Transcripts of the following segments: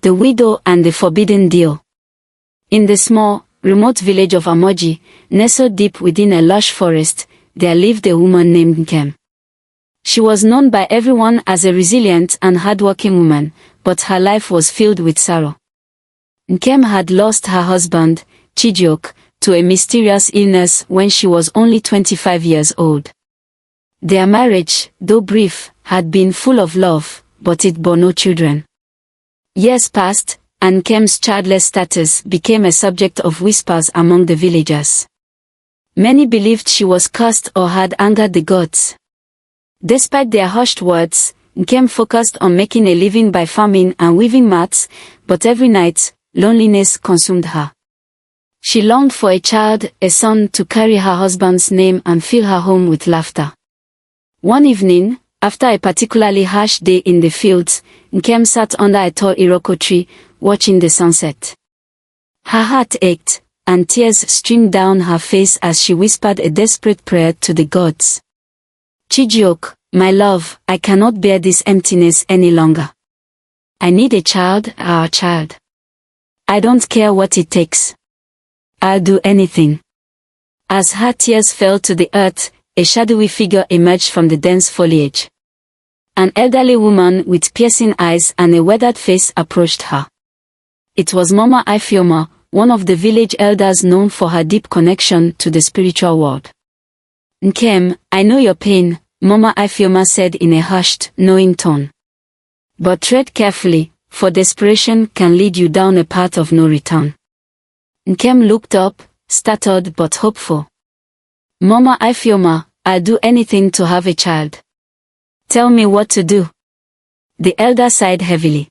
The Widow and the Forbidden Deal. In the small, remote village of Amoji, nestled deep within a lush forest, there lived a woman named Nkem. She was known by everyone as a resilient and hardworking woman, but her life was filled with sorrow. Nkem had lost her husband, Chijioke, to a mysterious illness when she was only 25 years old. Their marriage, though brief, had been full of love, but it bore no children. Years passed, and Nkem's childless status became a subject of whispers among the villagers. Many believed she was cursed or had angered the gods. Despite their hushed words, Nkem focused on making a living by farming and weaving mats, but every night, loneliness consumed her. She longed for a child, a son, to carry her husband's name and fill her home with laughter. One evening, after a particularly harsh day in the fields, Nkem sat under a tall iroko tree, watching the sunset. Her heart ached, and tears streamed down her face as she whispered a desperate prayer to the gods. Chijioke, my love, I cannot bear this emptiness any longer. I need a child, our child. I don't care what it takes. I'll do anything. As her tears fell to the earth, a shadowy figure emerged from the dense foliage. An elderly woman with piercing eyes and a weathered face approached her. It was Mama Ifeoma, one of the village elders known for her deep connection to the spiritual world. Nkem, I know your pain, Mama Ifeoma said in a hushed, knowing tone. But tread carefully, for desperation can lead you down a path of no return. Nkem looked up, startled but hopeful. Mama Ifeoma, I'll do anything to have a child. Tell me what to do. The elder sighed heavily.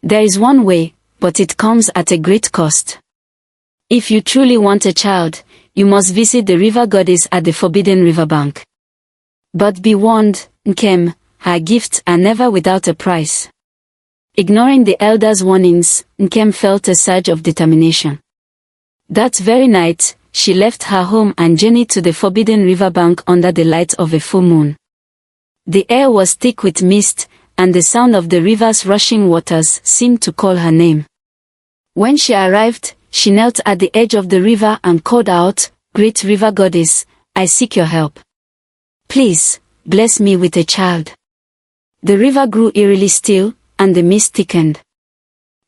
There is one way, but it comes at a great cost. If you truly want a child, you must visit the river goddess at the forbidden riverbank. But be warned, Nkem, her gifts are never without a price. Ignoring the elder's warnings, Nkem felt a surge of determination. That very night, she left her home and journeyed to the forbidden riverbank under the light of a full moon. The air was thick with mist, and the sound of the river's rushing waters seemed to call her name. When she arrived, she knelt at the edge of the river and called out, Great river goddess, I seek your help. Please, bless me with a child. The river grew eerily still, and the mist thickened.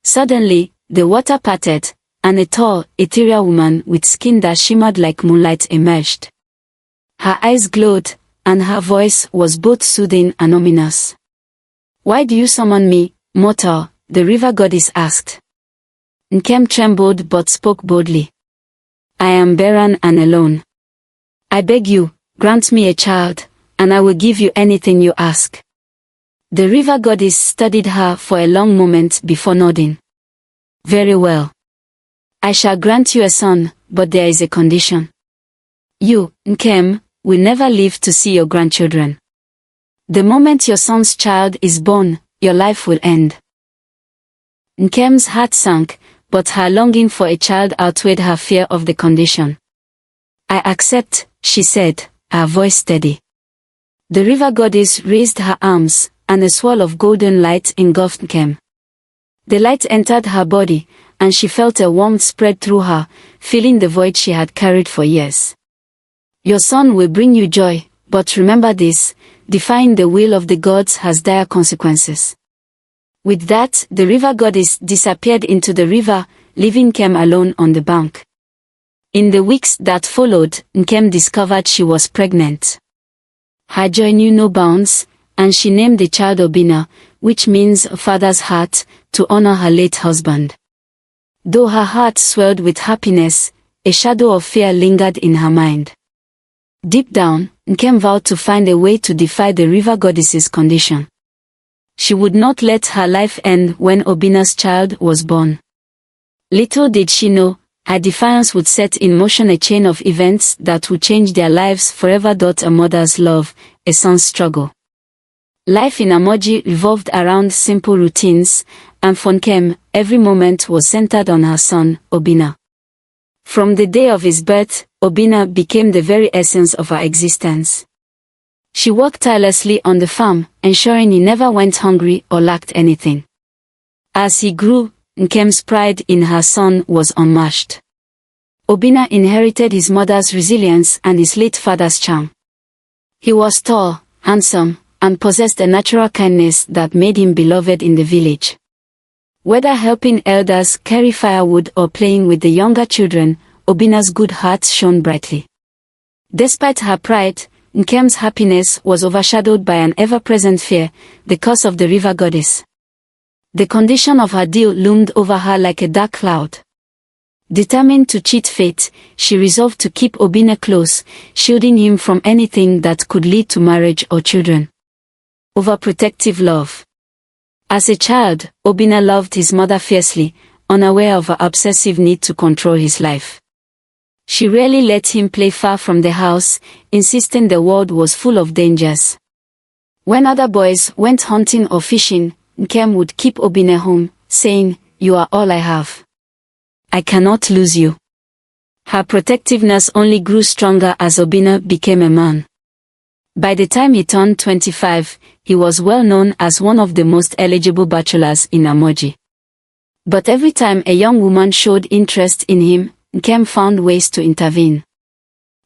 Suddenly, the water parted, and a tall, ethereal woman with skin that shimmered like moonlight emerged. Her eyes glowed, and her voice was both soothing and ominous. Why do you summon me, mortal? The river goddess asked. Nkem trembled but spoke boldly. I am barren and alone. I beg you, grant me a child, and I will give you anything you ask. The river goddess studied her for a long moment before nodding. Very well. I shall grant you a son, but there is a condition. You, Nkem, will never live to see your grandchildren. The moment your son's child is born, your life will end. Nkem's heart sank, but her longing for a child outweighed her fear of the condition. I accept, she said, her voice steady. The river goddess raised her arms, and a swirl of golden light engulfed Nkem. The light entered her body, and she felt a warmth spread through her, filling the void she had carried for years. Your son will bring you joy, but remember this, defying the will of the gods has dire consequences. With that, the river goddess disappeared into the river, leaving Nkem alone on the bank. In the weeks that followed, Nkem discovered she was pregnant. Her joy knew no bounds, and she named the child Obina, which means father's heart, to honor her late husband. Though her heart swelled with happiness, a shadow of fear lingered in her mind. Deep down, Nkem vowed to find a way to defy the river goddess's condition. She would not let her life end when Obina's child was born. Little did she know, her defiance would set in motion a chain of events that would change their lives forever. A mother's love, a son's struggle. Life in Amoji revolved around simple routines, and for Nkem, every moment was centered on her son, Obina. From the day of his birth, Obina became the very essence of her existence. She worked tirelessly on the farm, ensuring he never went hungry or lacked anything. As he grew, Nkem's pride in her son was unmatched. Obinna inherited his mother's resilience and his late father's charm. He was tall, handsome, and possessed a natural kindness that made him beloved in the village. Whether helping elders carry firewood or playing with the younger children, Obinna's good heart shone brightly. Despite her pride, Nkem's happiness was overshadowed by an ever-present fear, the curse of the river goddess. The condition of her deal loomed over her like a dark cloud. Determined to cheat fate, she resolved to keep Obinna close, shielding him from anything that could lead to marriage or children. Overprotective love. As a child, Obinna loved his mother fiercely, unaware of her obsessive need to control his life. She rarely let him play far from the house, insisting the world was full of dangers. When other boys went hunting or fishing, Nkem would keep Obinna home, saying, "You are all I have. I cannot lose you." Her protectiveness only grew stronger as Obinna became a man. By the time he turned 25, he was well known as one of the most eligible bachelors in Amoji. But every time a young woman showed interest in him, Nkem found ways to intervene.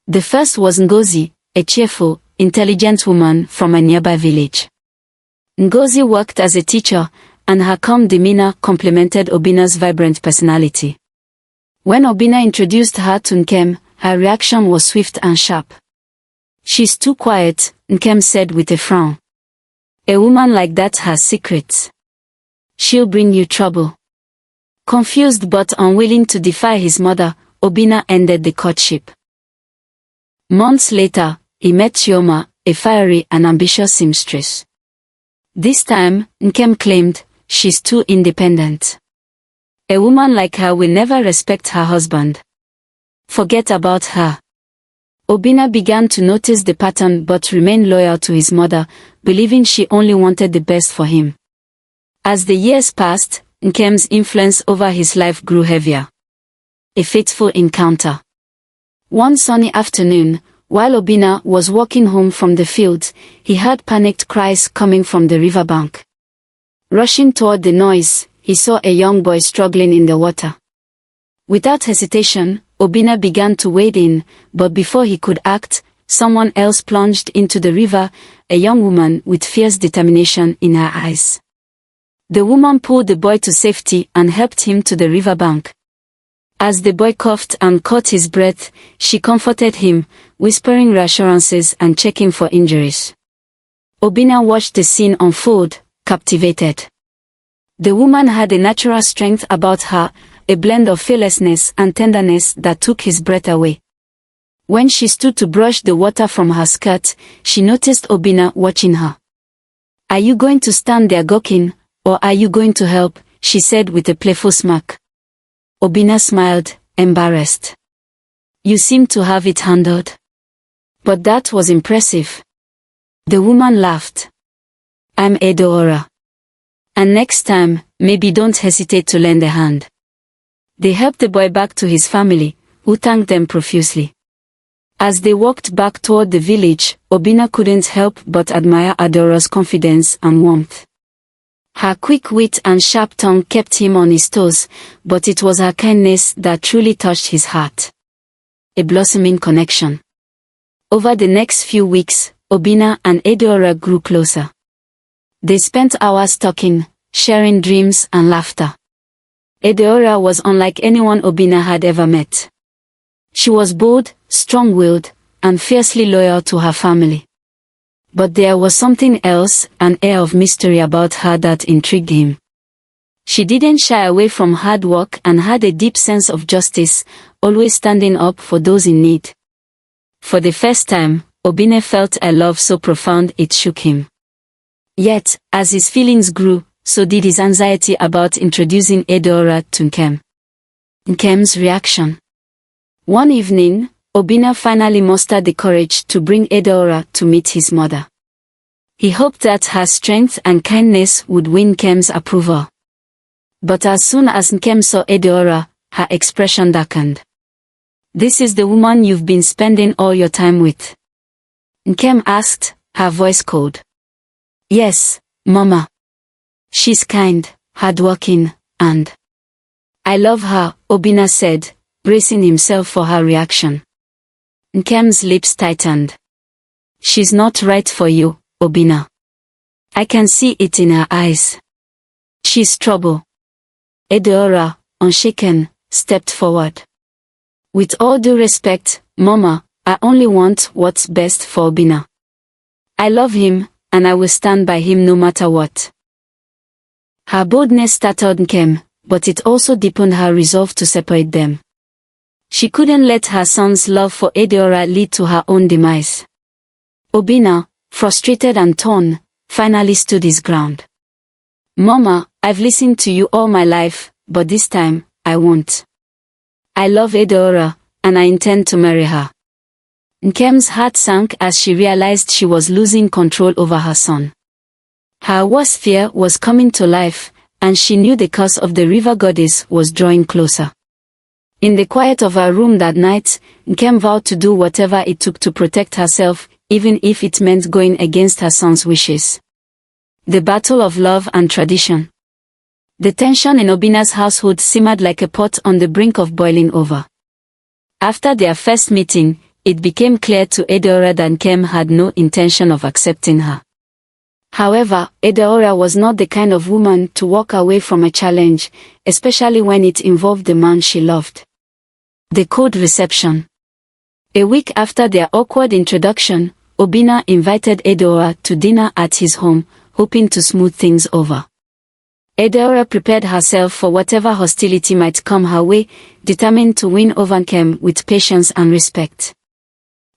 The first was Ngozi, a cheerful, intelligent woman from a nearby village. Ngozi worked as a teacher, and her calm demeanor complemented Obinna's vibrant personality. When Obinna introduced her to Nkem, her reaction was swift and sharp. "She's too quiet," Nkem said with a frown. "A woman like that has secrets. She'll bring you trouble." Confused but unwilling to defy his mother, Obinna ended the courtship. Months later, he met Chioma, a fiery and ambitious seamstress. This time, Nkem claimed, "She's too independent. A woman like her will never respect her husband. Forget about her." Obinna began to notice the pattern but remained loyal to his mother, believing she only wanted the best for him. As the years passed, Nkem's influence over his life grew heavier. A fateful encounter. One sunny afternoon, while Obinna was walking home from the field, he heard panicked cries coming from the riverbank. Rushing toward the noise, he saw a young boy struggling in the water. Without hesitation, Obinna began to wade in, but before he could act, someone else plunged into the river, a young woman with fierce determination in her eyes. The woman pulled the boy to safety and helped him to the riverbank. As the boy coughed and caught his breath, she comforted him, whispering reassurances and checking for injuries. Obinna watched the scene unfold, captivated. The woman had a natural strength about her, a blend of fearlessness and tenderness that took his breath away. When she stood to brush the water from her skirt, she noticed Obinna watching her. "Are you going to stand there gawking, or are you going to help?" she said with a playful smirk. Obinna smiled, embarrassed. "You seem to have it handled." "But that was impressive." The woman laughed. "I'm Edeora. And next time, maybe don't hesitate to lend a hand." They helped the boy back to his family, who thanked them profusely. As they walked back toward the village, Obinna couldn't help but admire Adora's confidence and warmth. Her quick wit and sharp tongue kept him on his toes, but it was her kindness that truly touched his heart. A blossoming connection. Over the next few weeks, Obinna and Edeora grew closer. They spent hours talking, sharing dreams and laughter. Edeora was unlike anyone Obinna had ever met. She was bold, strong-willed, and fiercely loyal to her family. But there was something else, an air of mystery about her that intrigued him. She didn't shy away from hard work and had a deep sense of justice, always standing up for those in need. For the first time, Obinna felt a love so profound it shook him. Yet, as his feelings grew, so did his anxiety about introducing Edeora to Nkem. Nkem's reaction. One evening, Obinna finally mustered the courage to bring Edeora to meet his mother. He hoped that her strength and kindness would win Nkem's approval. But as soon as Nkem saw Edeora, her expression darkened. "This is the woman you've been spending all your time with?" Nkem asked, her voice cold. "Yes, Mama. She's kind, hardworking, and I love her, Obinna said, bracing himself for her reaction. Nkem's lips tightened. She's not right for you, Obinna. I can see it in her eyes. She's trouble. Edeora, unshaken, stepped forward. With all due respect, Mama, I only want what's best for Obinna. I love him, and I will stand by him no matter what. Her boldness startled Nkem, but it also deepened her resolve to separate them. She couldn't let her son's love for Edeora lead to her own demise. Obinna, frustrated and torn, finally stood his ground. Mama, I've listened to you all my life, but this time, I won't. I love Edeora, and I intend to marry her. Nkem's heart sank as she realized she was losing control over her son. Her worst fear was coming to life, and she knew the curse of the river goddess was drawing closer. In the quiet of her room that night, Nkem vowed to do whatever it took to protect herself, even if it meant going against her son's wishes. The battle of love and tradition. The tension in Obinna's household simmered like a pot on the brink of boiling over. After their first meeting, it became clear to Edeora that Nkem had no intention of accepting her. However, Edeora was not the kind of woman to walk away from a challenge, especially when it involved the man she loved. The cold reception. A week after their awkward introduction, Obinna invited Edeora to dinner at his home, hoping to smooth things over. Edeora prepared herself for whatever hostility might come her way, determined to win over Nkem with patience and respect.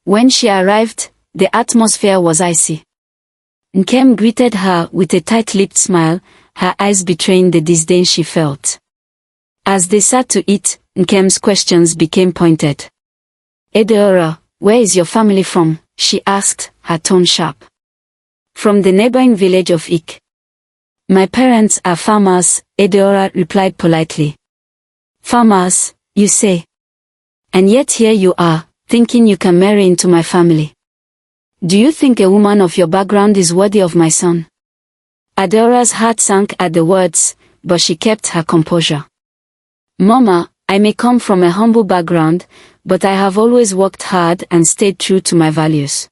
When she arrived, the atmosphere was icy. Nkem greeted her with a tight-lipped smile, her eyes betraying the disdain she felt. As they sat to eat, Nkem's questions became pointed. Edeora, where is your family from? She asked, her tone sharp. From the neighboring village of Ik. My parents are farmers, Edeora replied politely. Farmers, you say? And yet here you are, thinking you can marry into my family. Do you think a woman of your background is worthy of my son? Edeora's heart sank at the words, but she kept her composure. Mama, I may come from a humble background, but I have always worked hard and stayed true to my values.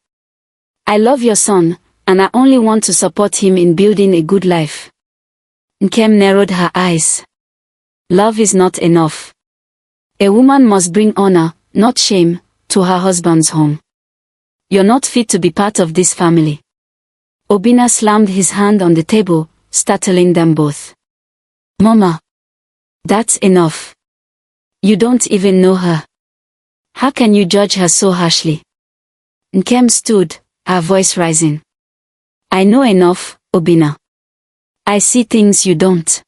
I love your son, and I only want to support him in building a good life. Nkem narrowed her eyes. Love is not enough. A woman must bring honor, not shame, to her husband's home. You're not fit to be part of this family. Obinna slammed his hand on the table, startling them both. Mama. That's enough. You don't even know her. How can you judge her so harshly? Nkem stood, her voice rising. I know enough, Obinna. I see things you don't.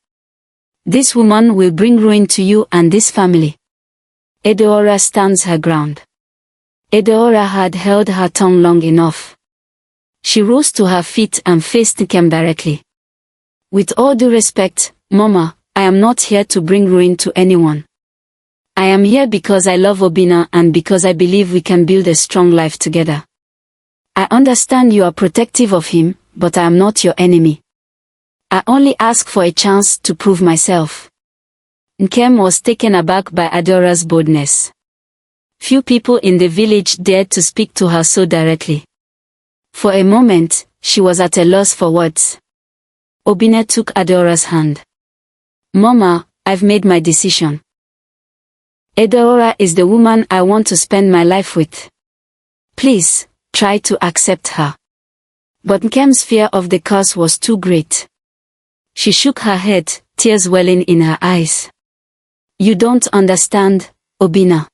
This woman will bring ruin to you and this family. Edeora stands her ground. Edeora had held her tongue long enough. She rose to her feet and faced Nkem directly. With all due respect, Mama, I am not here to bring ruin to anyone. I am here because I love Obinna and because I believe we can build a strong life together. I understand you are protective of him, but I am not your enemy. I only ask for a chance to prove myself. Nkem was taken aback by Edeora's boldness. Few people in the village dared to speak to her so directly. For a moment, she was at a loss for words. Obinna took Edeora's hand. Mama, I've made my decision. Edeora is the woman I want to spend my life with. Please, try to accept her. But Nkem's fear of the curse was too great. She shook her head, tears welling in her eyes. You don't understand, Obinna.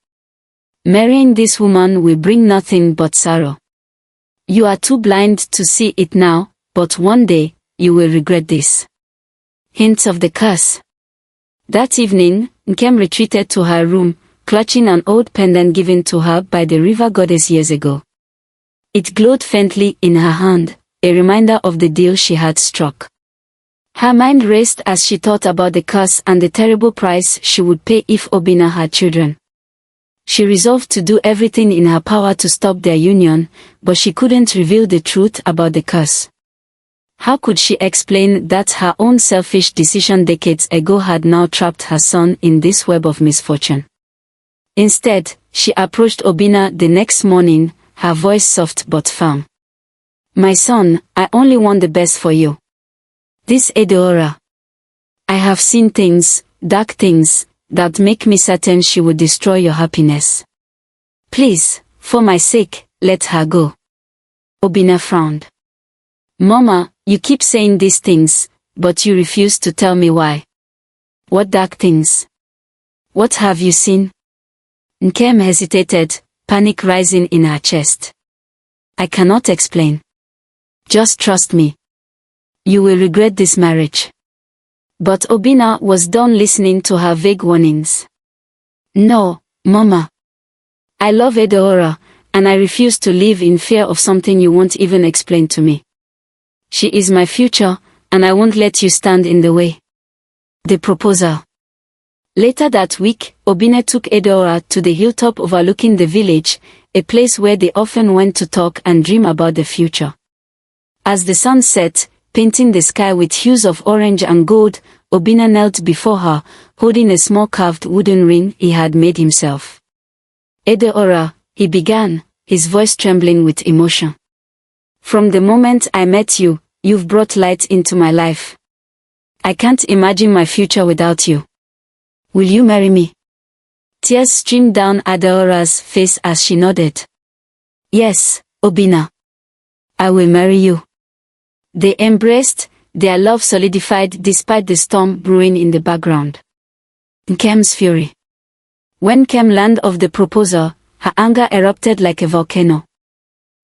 Marrying this woman will bring nothing but sorrow. You are too blind to see it now, but one day, you will regret this. Hints of the curse. That evening, Nkem retreated to her room, clutching an old pendant given to her by the river goddess years ago. It glowed faintly in her hand, a reminder of the deal she had struck. Her mind raced as she thought about the curse and the terrible price she would pay if Obinna had children. She resolved to do everything in her power to stop their union, but she couldn't reveal the truth about the curse. How could she explain that her own selfish decision decades ago had now trapped her son in this web of misfortune? Instead, she approached Obinna the next morning, her voice soft but firm. "My son, I only want the best for you. This Edeora. I have seen things, dark things, that make me certain she would destroy your happiness. Please, for my sake, let her go." Obinna frowned. "Mama, you keep saying these things, but you refuse to tell me why. What dark things? What have you seen?" Nkem hesitated, panic rising in her chest. "I cannot explain. Just trust me. You will regret this marriage." But Obinna was done listening to her vague warnings. "No, Mama. I love Edeora, and I refuse to live in fear of something you won't even explain to me. She is my future, and I won't let you stand in the way." The proposal. Later that week, Obinna took Edeora to the hilltop overlooking the village, a place where they often went to talk and dream about the future. As the sun set, painting the sky with hues of orange and gold, Obinna knelt before her, holding a small carved wooden ring he had made himself. "Edeora," he began, his voice trembling with emotion. "From the moment I met you, you've brought light into my life. I can't imagine my future without you. Will you marry me?" Tears streamed down Edeora's face as she nodded. "Yes, Obinna. I will marry you." They embraced, their love solidified despite the storm brewing in the background. Nkem's fury. When Nkem learned of the proposal, her anger erupted like a volcano.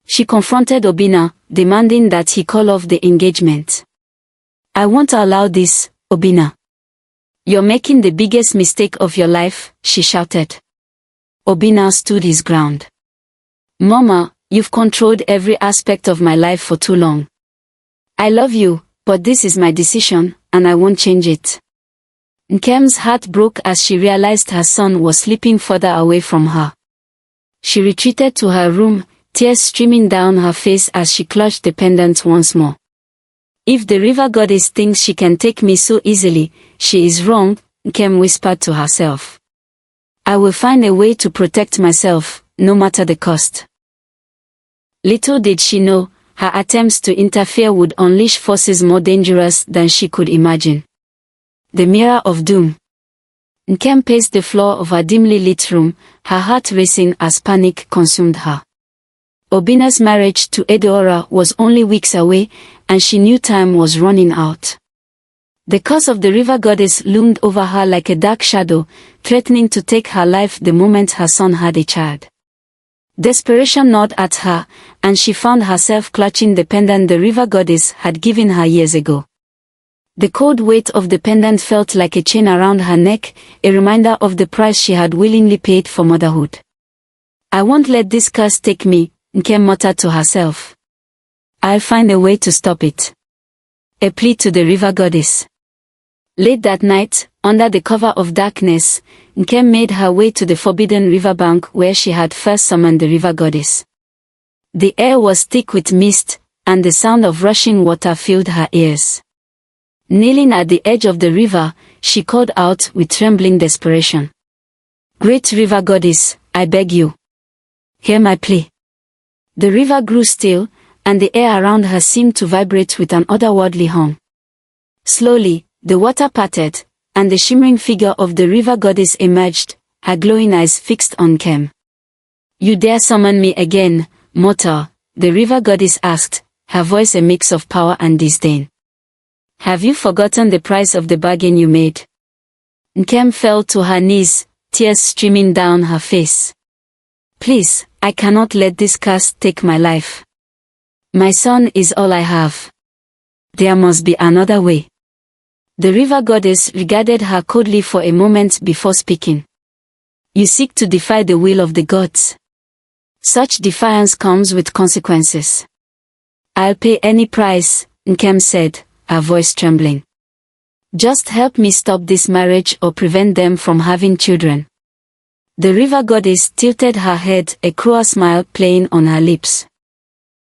She confronted Obinna, demanding that he call off the engagement. "I won't allow this, Obinna. You're making the biggest mistake of your life," she shouted. Obinna stood his ground. "Mama, you've controlled every aspect of my life for too long. I love you, but this is my decision, and I won't change it." Nkem's heart broke as she realized her son was slipping further away from her. She retreated to her room, tears streaming down her face as she clutched the pendant once more. "If the river goddess thinks she can take me so easily, she is wrong," Nkem whispered to herself. "I will find a way to protect myself, no matter the cost." Little did she know, her attempts to interfere would unleash forces more dangerous than she could imagine. The Mirror of Doom. Nkem paced the floor of her dimly lit room, her heart racing as panic consumed her. Obinna's marriage to Edeora was only weeks away, and she knew time was running out. The curse of the river goddess loomed over her like a dark shadow, threatening to take her life the moment her son had a child. Desperation gnawed at her, and she found herself clutching the pendant the river goddess had given her years ago. The cold weight of the pendant felt like a chain around her neck, a reminder of the price she had willingly paid for motherhood. "I won't let this curse take me," Nkem muttered to herself. "I'll find a way to stop it." A plea to the river goddess. Late that night, under the cover of darkness, Nkem made her way to the forbidden riverbank where she had first summoned the river goddess. The air was thick with mist, and the sound of rushing water filled her ears. Kneeling at the edge of the river, she called out with trembling desperation. "Great river goddess, I beg you. Hear my plea." The river grew still, and the air around her seemed to vibrate with an otherworldly hum. Slowly, the water parted, and the shimmering figure of the river goddess emerged, her glowing eyes fixed on Nkem. "You dare summon me again, mortal?" the river goddess asked, her voice a mix of power and disdain. "Have you forgotten the price of the bargain you made?" Nkem fell to her knees, tears streaming down her face. "Please, I cannot let this curse take my life. My son is all I have. There must be another way." The river goddess regarded her coldly for a moment before speaking. "You seek to defy the will of the gods. Such defiance comes with consequences." "I'll pay any price," Nkem said, her voice trembling. "Just help me stop this marriage or prevent them from having children." The river goddess tilted her head, a cruel smile playing on her lips.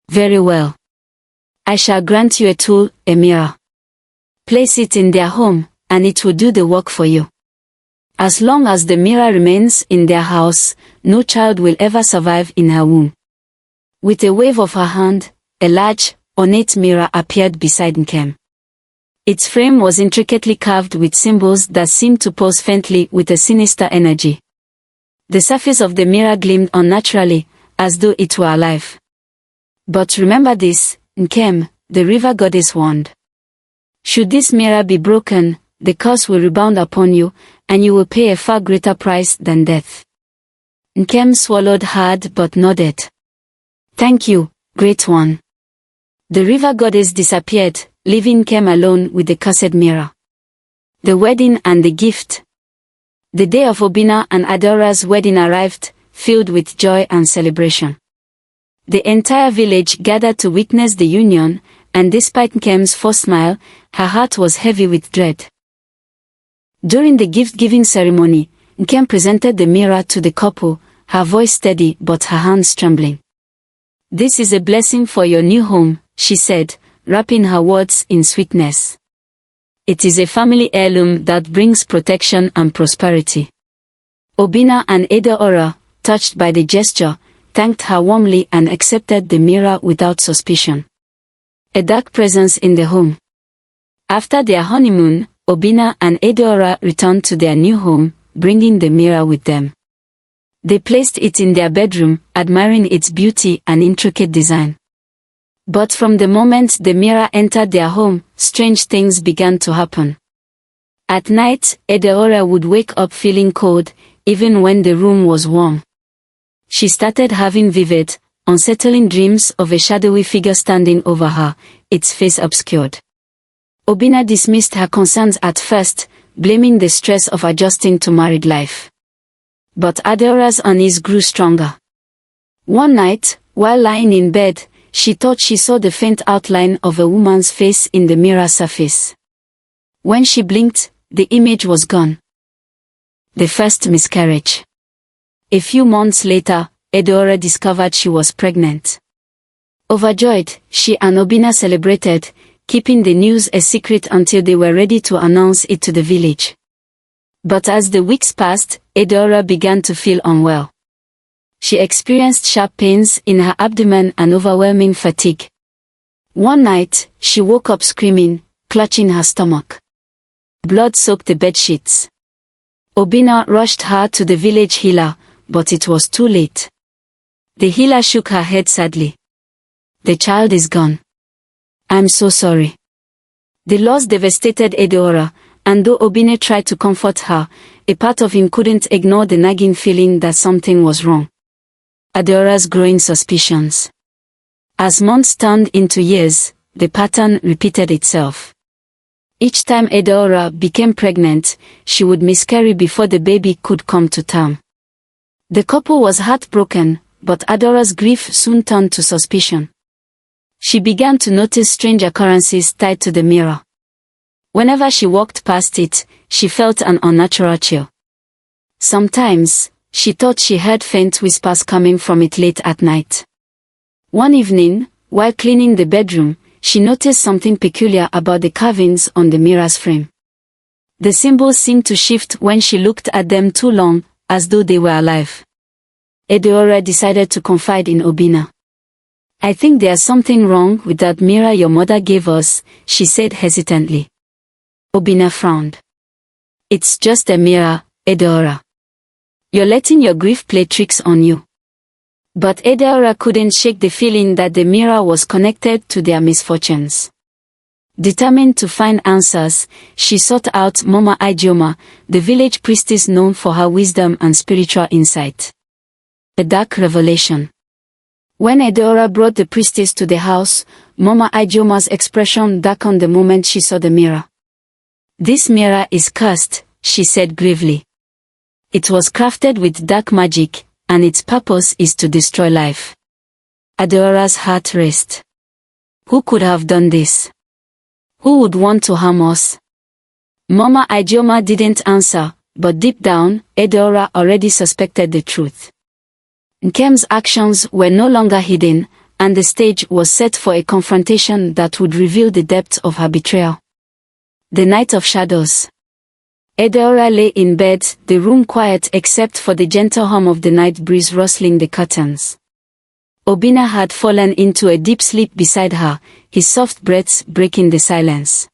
"Very well. I shall grant you a tool, a mirror. Place it in their home, and it will do the work for you. As long as the mirror remains in their house, no child will ever survive in her womb. With a wave of her hand, a large, ornate mirror appeared beside Nkem. Its frame was intricately carved with symbols that seemed to pulse faintly with a sinister energy. The surface of the mirror gleamed unnaturally, as though it were alive. But remember this, Nkem, the river goddess warned. Should this mirror be broken, the curse will rebound upon you, and you will pay a far greater price than death. Nkem swallowed hard but nodded. Thank you, Great One. The river goddess disappeared, leaving Nkem alone with the cursed mirror. The wedding and the gift. The day of Obinna and Adeora's wedding arrived, filled with joy and celebration. The entire village gathered to witness the union, and despite Nkem's first smile, her heart was heavy with dread. During the gift-giving ceremony, Nkem presented the mirror to the couple, her voice steady but her hands trembling. This is a blessing for your new home, she said, wrapping her words in sweetness. It is a family heirloom that brings protection and prosperity. Obinna and Adeora, touched by the gesture, thanked her warmly and accepted the mirror without suspicion. A dark presence in the home. After their honeymoon, Obinna and Adeora returned to their new home, bringing the mirror with them. They placed it in their bedroom, admiring its beauty and intricate design. But from the moment the mirror entered their home, strange things began to happen. At night, Adeora would wake up feeling cold, even when the room was warm. She started having vivid, unsettling dreams of a shadowy figure standing over her, its face obscured. Obinna dismissed her concerns at first, blaming the stress of adjusting to married life. But Adeora's unease grew stronger. One night, while lying in bed, she thought she saw the faint outline of a woman's face in the mirror surface. When she blinked, the image was gone. The first miscarriage. A few months later, Adeora discovered she was pregnant. Overjoyed, she and Obinna celebrated, keeping the news a secret until they were ready to announce it to the village. But as the weeks passed, Adeora began to feel unwell. She experienced sharp pains in her abdomen and overwhelming fatigue. One night, she woke up screaming, clutching her stomach. Blood soaked the bedsheets. Obinna rushed her to the village healer, but it was too late. The healer shook her head sadly. The child is gone. I'm so sorry. The loss devastated Adeora, and though Obinna tried to comfort her, a part of him couldn't ignore the nagging feeling that something was wrong. Adeora's growing suspicions. As months turned into years, the pattern repeated itself. Each time Adeora became pregnant, she would miscarry before the baby could come to term. The couple was heartbroken, but Adeora's grief soon turned to suspicion. She began to notice strange occurrences tied to the mirror. Whenever she walked past it, she felt an unnatural chill. Sometimes, she thought she heard faint whispers coming from it late at night. One evening, while cleaning the bedroom, she noticed something peculiar about the carvings on the mirror's frame. The symbols seemed to shift when she looked at them too long, as though they were alive. Adeora decided to confide in Obinna. I think there's something wrong with that mirror your mother gave us, she said hesitantly. Obinna frowned. It's just a mirror, Adeora. You're letting your grief play tricks on you. But Adeora couldn't shake the feeling that the mirror was connected to their misfortunes. Determined to find answers, she sought out Mama Ijeoma, the village priestess known for her wisdom and spiritual insight. A dark revelation. When Adeora brought the priestess to the house, Mama Ijeoma's expression darkened the moment she saw the mirror. This mirror is cursed, she said gravely. It was crafted with dark magic, and its purpose is to destroy life. Adeora's heart raced. Who could have done this? Who would want to harm us? Mama Ijeoma didn't answer, but deep down, Adeora already suspected the truth. Nkem's actions were no longer hidden, and the stage was set for a confrontation that would reveal the depth of her betrayal. The Night of Shadows. Edeora lay in bed, the room quiet except for the gentle hum of the night breeze rustling the curtains. Obinna had fallen into a deep sleep beside her, his soft breaths breaking the silence.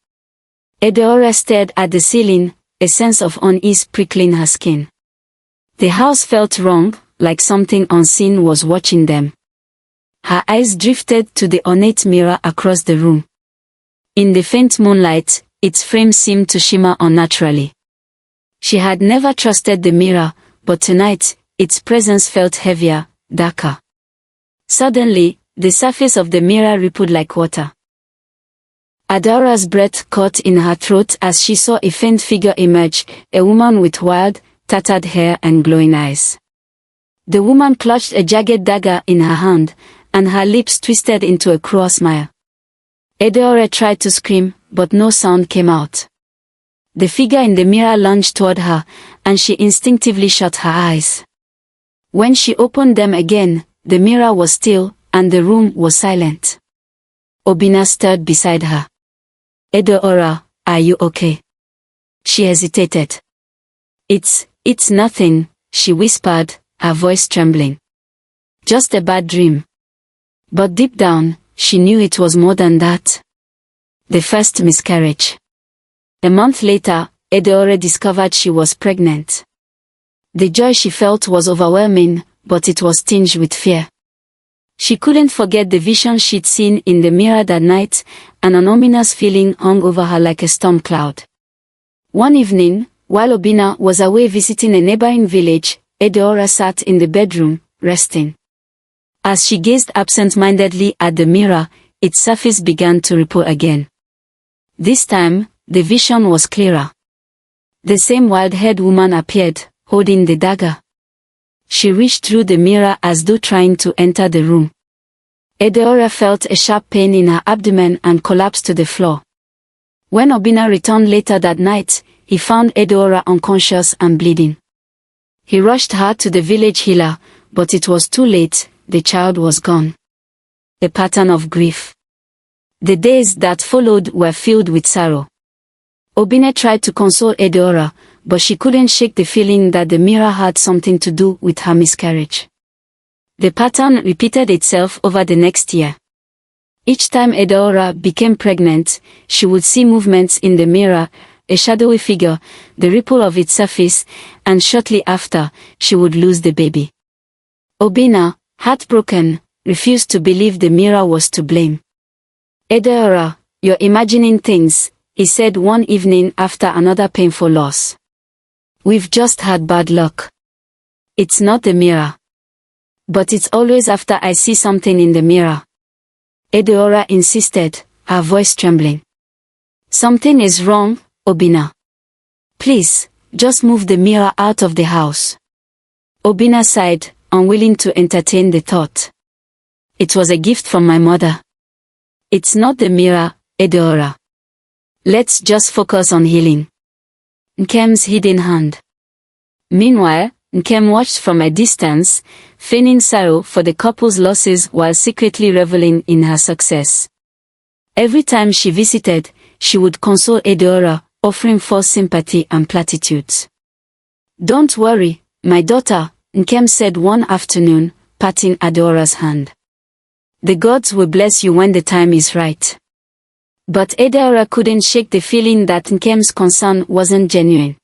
Edeora stared at the ceiling, a sense of unease prickling her skin. The house felt wrong, like something unseen was watching them. Her eyes drifted to the ornate mirror across the room. In the faint moonlight, its frame seemed to shimmer unnaturally. She had never trusted the mirror, but tonight, its presence felt heavier, darker. Suddenly, the surface of the mirror rippled like water. Edeora's breath caught in her throat as she saw a faint figure emerge, a woman with wild, tattered hair and glowing eyes. The woman clutched a jagged dagger in her hand, and her lips twisted into a cruel smile. Edeora tried to scream, but no sound came out. The figure in the mirror lunged toward her, and she instinctively shut her eyes. When she opened them again, the mirror was still, and the room was silent. Obinna stirred beside her. "Edeora, are you okay?" She hesitated. It's nothing," she whispered, her voice trembling. "Just a bad dream." But deep down, she knew it was more than that. The first miscarriage. A month later, Edeora discovered she was pregnant. The joy she felt was overwhelming, but it was tinged with fear. She couldn't forget the vision she'd seen in the mirror that night, and an ominous feeling hung over her like a storm cloud. One evening, while Obinna was away visiting a neighboring village, Edeora sat in the bedroom, resting. As she gazed absent-mindedly at the mirror, its surface began to ripple again. This time, the vision was clearer. The same wild-haired woman appeared, holding the dagger. She reached through the mirror as though trying to enter the room. Edeora felt a sharp pain in her abdomen and collapsed to the floor. When Obinna returned later that night, he found Edeora unconscious and bleeding. He rushed her to the village healer, but it was too late, the child was gone. A pattern of grief. The days that followed were filled with sorrow. Obinna tried to console Edeora, but she couldn't shake the feeling that the mirror had something to do with her miscarriage. The pattern repeated itself over the next year. Each time Edeora became pregnant, she would see movements in the mirror, a shadowy figure, the ripple of its surface, and shortly after, she would lose the baby. Obinna, heartbroken, refused to believe the mirror was to blame. "Edeora, you're imagining things," he said one evening after another painful loss. "We've just had bad luck. It's not the mirror. But it's always after I see something in the mirror." Edeora insisted, her voice trembling. "Something is wrong, Obinna. Please, just move the mirror out of the house." Obinna sighed, unwilling to entertain the thought. "It was a gift from my mother." "It's not the mirror, Edeora. Let's just focus on healing." Nkem's hidden hand. Meanwhile, Nkem watched from a distance, feigning sorrow for the couple's losses while secretly reveling in her success. Every time she visited, she would console Edeora, offering false sympathy and platitudes. "Don't worry, my daughter," Nkem said one afternoon, patting Edeora's hand. "The gods will bless you when the time is right." But Edeora couldn't shake the feeling that Nkem's concern wasn't genuine.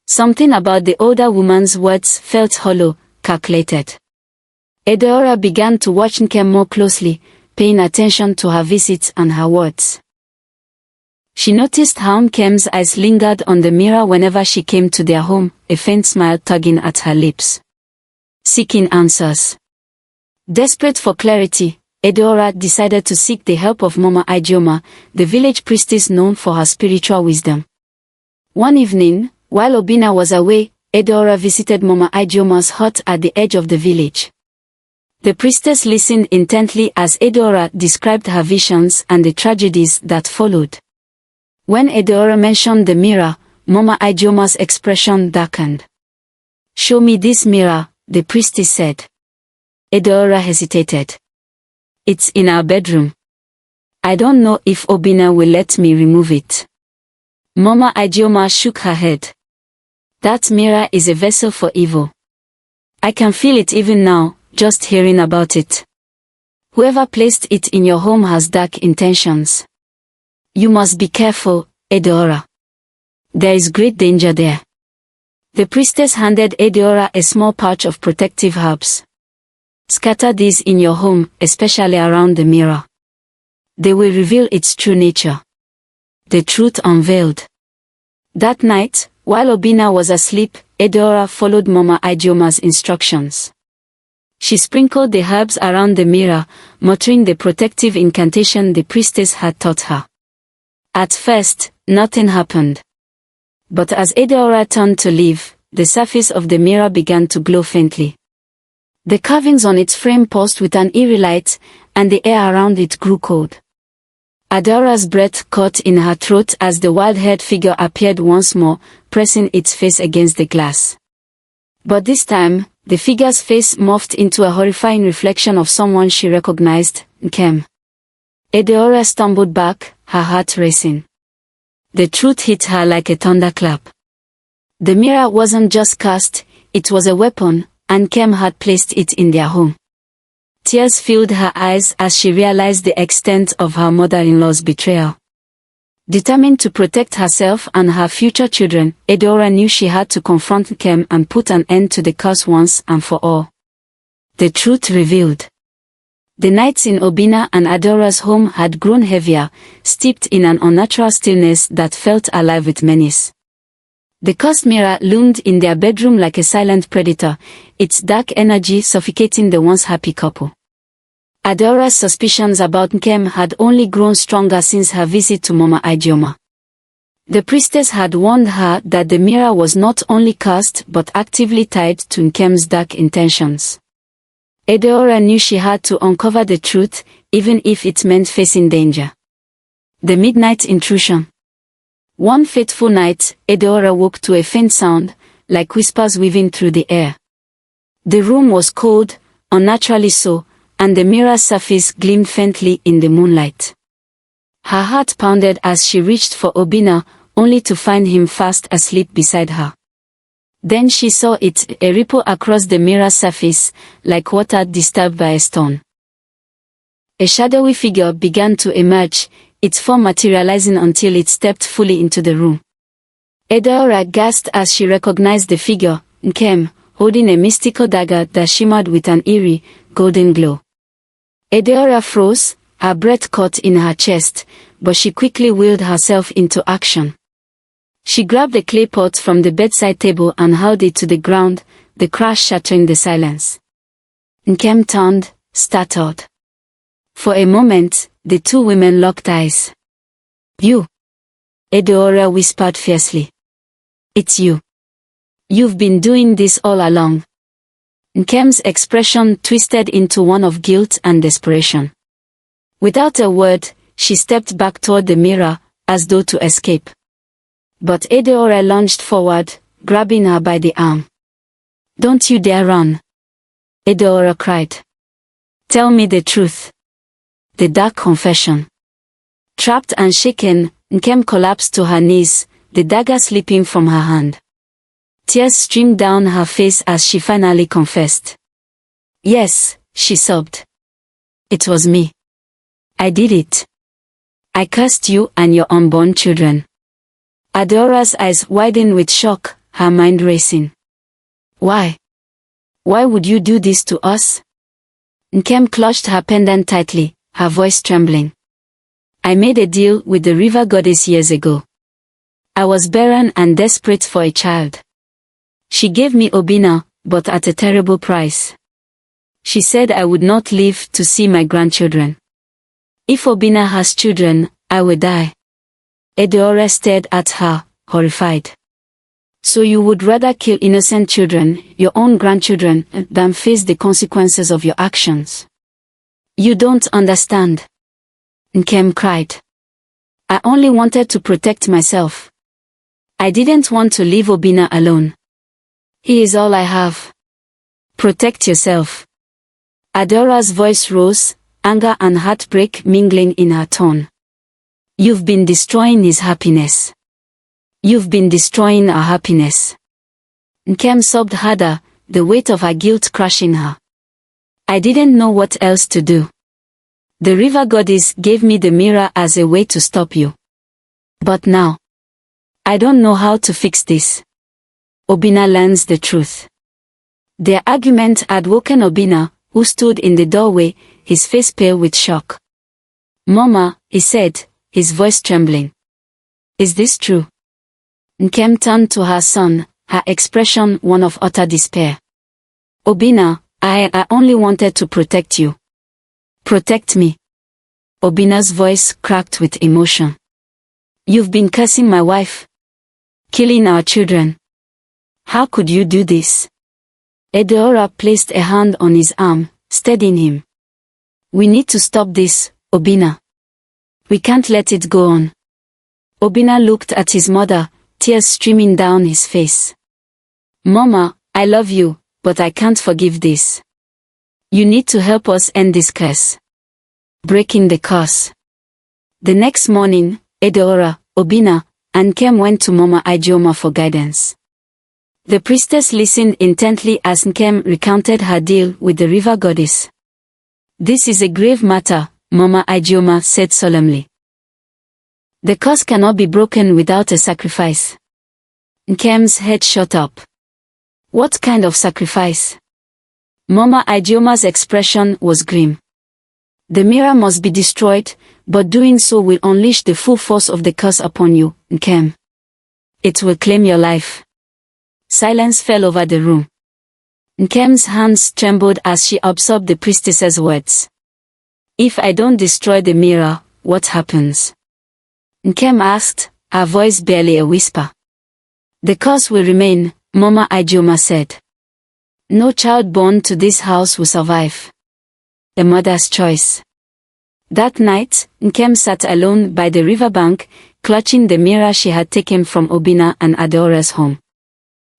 Something about the older woman's words felt hollow, calculated. Edeora began to watch Nkem more closely, paying attention to her visits and her words. She noticed how Nkem's eyes lingered on the mirror whenever she came to their home, a faint smile tugging at her lips. Seeking answers. Desperate for clarity, Edeora decided to seek the help of Mama Ijeoma, the village priestess known for her spiritual wisdom. One evening, while Obinna was away, Edeora visited Mama Ijeoma's hut at the edge of the village. The priestess listened intently as Edeora described her visions and the tragedies that followed. When Edeora mentioned the mirror, Mama Ijeoma's expression darkened. "Show me this mirror," the priestess said. Edeora hesitated. It's in our bedroom. I don't know if Obina will let me remove it. Mama Ijeoma shook her head. That mirror is a vessel for evil. I can feel it even now, just hearing about it. Whoever placed it in your home has dark intentions. You must be careful, Edeora. There is great danger there. The priestess handed Edeora a small pouch of protective herbs. Scatter these in your home, especially around the mirror. They will reveal its true nature. The truth unveiled. That night, while Obina was asleep, Edeora followed Mama Ijeoma's instructions. She sprinkled the herbs around the mirror, muttering the protective incantation the priestess had taught her. At first, nothing happened. But as Edeora turned to leave, the surface of the mirror began to glow faintly. The carvings on its frame pulsed with an eerie light, and the air around it grew cold. Edeora's breath caught in her throat as the wild-haired figure appeared once more, pressing its face against the glass. But this time, the figure's face morphed into a horrifying reflection of someone she recognized, Nkem. Edeora stumbled back, her heart racing. The truth hit her like a thunderclap. The mirror wasn't just cast, it was a weapon, and Nkem had placed it in their home. Tears filled her eyes as she realized the extent of her mother-in-law's betrayal. Determined to protect herself and her future children, Edeora knew she had to confront Nkem and put an end to the curse once and for all. The truth revealed. The nights in Obina and Edeora's home had grown heavier, steeped in an unnatural stillness that felt alive with menace. The cursed mirror loomed in their bedroom like a silent predator, its dark energy suffocating the once happy couple. Edeora's suspicions about Nkem had only grown stronger since her visit to Mama Ijeoma. The priestess had warned her that the mirror was not only cursed but actively tied to Nkem's dark intentions. Edeora knew she had to uncover the truth, even if it meant facing danger. The midnight intrusion. One fateful night, Edeora woke to a faint sound, like whispers weaving through the air. The room was cold, unnaturally so, and the mirror's surface gleamed faintly in the moonlight. Her heart pounded as she reached for Obina, only to find him fast asleep beside her. Then she saw it, a ripple across the mirror's surface, like water disturbed by a storm. A shadowy figure began to emerge, its form materializing until it stepped fully into the room. Edeora gasped as she recognized the figure, Nkem, holding a mystical dagger that shimmered with an eerie, golden glow. Edeora froze, her breath caught in her chest, but she quickly willed herself into action. She grabbed the clay pot from the bedside table and hurled it to the ground, the crash shattering the silence. Nkem turned, startled. For a moment, the two women locked eyes. You! Edeora whispered fiercely. It's you. You've been doing this all along. Nkem's expression twisted into one of guilt and desperation. Without a word, she stepped back toward the mirror, as though to escape. But Edeora lunged forward, grabbing her by the arm. Don't you dare run! Edeora cried. Tell me the truth. The dark confession. Trapped and shaken, Nkem collapsed to her knees, the dagger slipping from her hand. Tears streamed down her face as she finally confessed. Yes, she sobbed. It was me. I did it. I cursed you and your unborn children. Edeora's eyes widened with shock, her mind racing. Why? Why would you do this to us? Nkem clutched her pendant tightly, her voice trembling. I made a deal with the river goddess years ago. I was barren and desperate for a child. She gave me Obina, but at a terrible price. She said I would not live to see my grandchildren. If Obina has children, I will die. Edeora stared at her, horrified. So you would rather kill innocent children, your own grandchildren, than face the consequences of your actions? You don't understand. Nkem cried. I only wanted to protect myself. I didn't want to leave Obina alone. He is all I have. Protect yourself. Edeora's voice rose, anger and heartbreak mingling in her tone. You've been destroying his happiness. You've been destroying our happiness. Nkem sobbed harder, the weight of her guilt crushing her. I didn't know what else to do. The river goddess gave me the mirror as a way to stop you. But now, I don't know how to fix this. Obinna learns the truth. Their argument had woken Obinna, who stood in the doorway, his face pale with shock. Mama, he said, his voice trembling. Is this true? Nkem turned to her son, her expression one of utter despair. Obinna, I only wanted to protect you. Protect me. Obinna's voice cracked with emotion. You've been cursing my wife. Killing our children. How could you do this? Edeora placed a hand on his arm, steadying him. We need to stop this, Obinna. We can't let it go on. Obinna looked at his mother, tears streaming down his face. Mama, I love you, but I can't forgive this. You need to help us end this curse. Breaking the curse. The next morning, Edeora, Obinna, and Nkem went to Mama Ijeoma for guidance. The priestess listened intently as Nkem recounted her deal with the river goddess. This is a grave matter, Mama Ijeoma said solemnly. The curse cannot be broken without a sacrifice. Nkem's head shot up. What kind of sacrifice? Mama Ijeoma's expression was grim. The mirror must be destroyed, but doing so will unleash the full force of the curse upon you, Nkem. It will claim your life. Silence fell over the room. Nkem's hands trembled as she absorbed the priestess's words. If I don't destroy the mirror, what happens? Nkem asked, her voice barely a whisper. The curse will remain, Mama Ijeoma said. No child born to this house will survive. A mother's choice. That night, Nkem sat alone by the riverbank, clutching the mirror she had taken from Obinna and Adeora's home.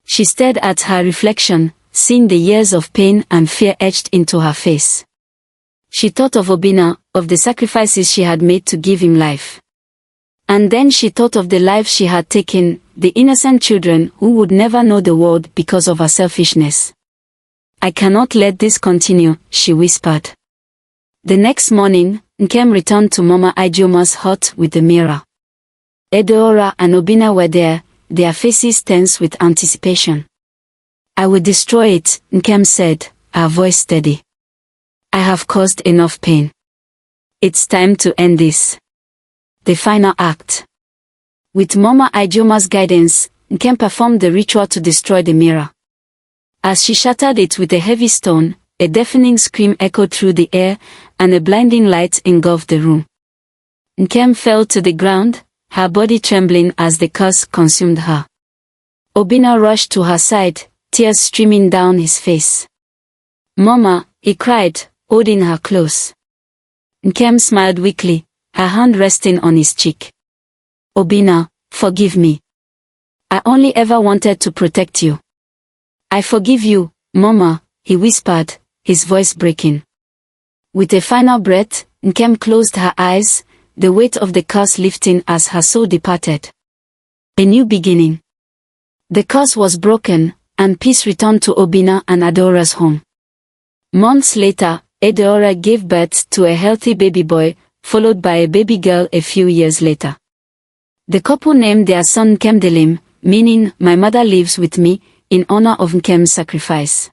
She stared at her reflection, seeing the years of pain and fear etched into her face. She thought of Obinna, of the sacrifices she had made to give him life. And then she thought of the lives she had taken, the innocent children who would never know the world because of her selfishness. I cannot let this continue, she whispered. The next morning, Nkem returned to Mama Ijeoma's hut with the mirror. Edeora and Obinna were there, their faces tense with anticipation. I will destroy it, Nkem said, her voice steady. I have caused enough pain. It's time to end this. The final act. With Mama Ijeoma's guidance, Nkem performed the ritual to destroy the mirror. As she shattered it with a heavy stone, a deafening scream echoed through the air, and a blinding light engulfed the room. Nkem fell to the ground, her body trembling as the curse consumed her. Obinna rushed to her side, tears streaming down his face. Mama, he cried, holding her close. Nkem smiled weakly, her hand resting on his cheek. Obinna, forgive me. I only ever wanted to protect you. I forgive you, Mama, he whispered, his voice breaking. With a final breath, Nkem closed her eyes, the weight of the curse lifting as her soul departed. A new beginning. The curse was broken, and peace returned to Obinna and Adeora's home. Months later, Edeora gave birth to a healthy baby boy, followed by a baby girl a few years later. The couple named their son Nkemdelim, meaning, my mother lives with me, in honor of Nkem's sacrifice.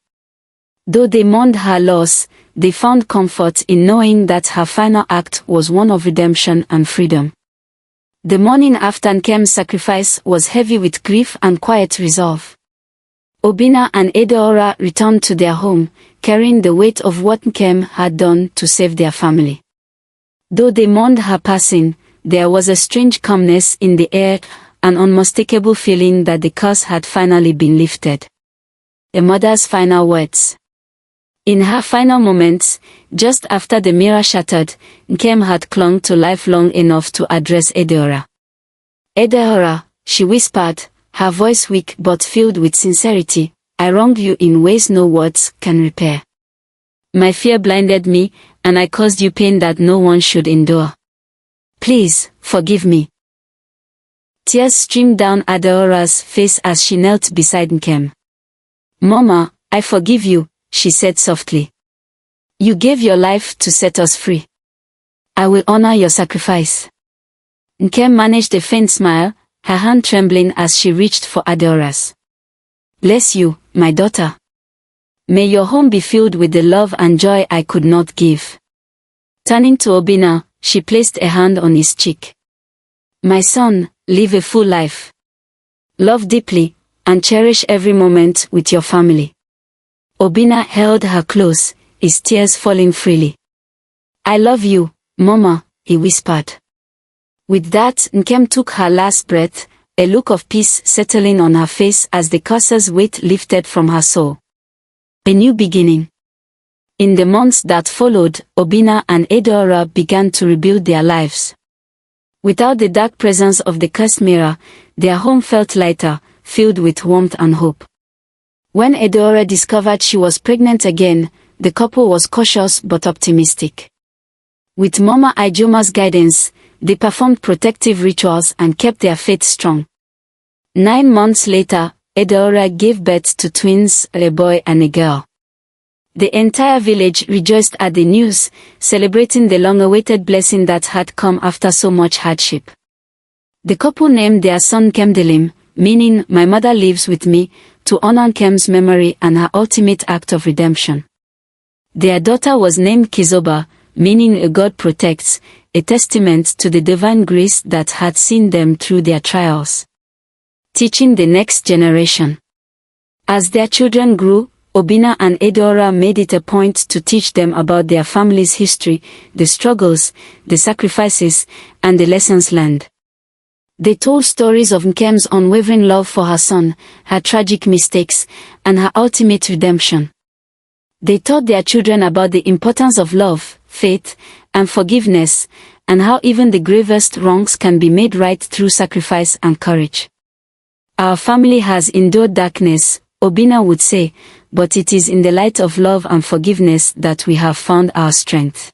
Though they mourned her loss, they found comfort in knowing that her final act was one of redemption and freedom. The morning after Nkem's sacrifice was heavy with grief and quiet resolve. Obinna and Edeora returned to their home, carrying the weight of what Nkem had done to save their family. Though they mourned her passing, there was a strange calmness in the air, an unmistakable feeling that the curse had finally been lifted. A mother's final words. In her final moments, just after the mirror shattered, Nkem had clung to life long enough to address Edeora. Edeora, she whispered, her voice weak but filled with sincerity, I wronged you in ways no words can repair. My fear blinded me, and I caused you pain that no one should endure. Please, forgive me." Tears streamed down Adeora's face as she knelt beside Nkem. "Mama, I forgive you," she said softly. "You gave your life to set us free. I will honor your sacrifice." Nkem managed a faint smile, her hand trembling as she reached for Adeora's. "Bless you, my daughter. May your home be filled with the love and joy I could not give." Turning to Obinna, she placed a hand on his cheek. "My son, live a full life. Love deeply, and cherish every moment with your family." Obinna held her close, his tears falling freely. "I love you, Mama," he whispered. With that, Nkem took her last breath, a look of peace settling on her face as the curse's weight lifted from her soul. A new beginning. In the months that followed, Obinna and Adeora began to rebuild their lives. Without the dark presence of the cursed mirror, their home felt lighter, filled with warmth and hope. When Adeora discovered she was pregnant again, the couple was cautious but optimistic. With Mama Ijoma's guidance, they performed protective rituals and kept their faith strong. 9 months later, Adeora gave birth to twins, a boy and a girl. The entire village rejoiced at the news, celebrating the long-awaited blessing that had come after so much hardship. The couple named their son Kemdelim, meaning "My mother lives with me," to honor Nkem's memory and her ultimate act of redemption. Their daughter was named Kizoba, meaning "a God protects," a testament to the divine grace that had seen them through their trials. Teaching the next generation. As their children grew, Obinna and Adeora made it a point to teach them about their family's history, the struggles, the sacrifices, and the lessons learned. They told stories of Nkem's unwavering love for her son, her tragic mistakes, and her ultimate redemption. They taught their children about the importance of love, faith, and forgiveness, and how even the gravest wrongs can be made right through sacrifice and courage. "Our family has endured darkness," Obinna would say, "but it is in the light of love and forgiveness that we have found our strength."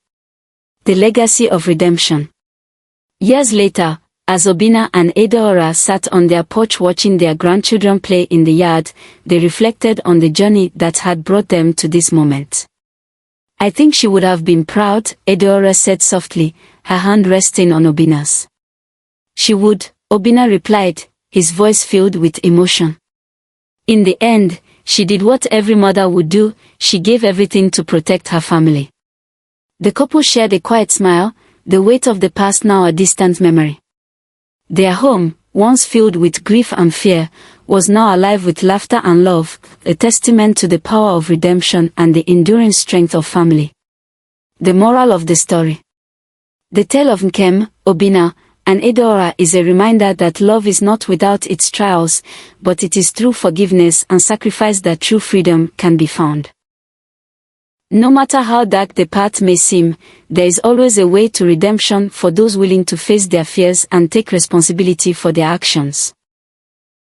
The legacy of redemption. Years later, as Obinna and Adeora sat on their porch watching their grandchildren play in the yard, they reflected on the journey that had brought them to this moment. "I think she would have been proud," Adeora said softly, her hand resting on Obinna's. "She would," Obinna replied, his voice filled with emotion. "In the end, she did what every mother would do, she gave everything to protect her family." The couple shared a quiet smile, the weight of the past now a distant memory. Their home, once filled with grief and fear, was now alive with laughter and love, a testament to the power of redemption and the enduring strength of family. The moral of the story. The tale of Nkem, Obinna, and Adeora is a reminder that love is not without its trials, but it is through forgiveness and sacrifice that true freedom can be found. No matter how dark the path may seem, there is always a way to redemption for those willing to face their fears and take responsibility for their actions.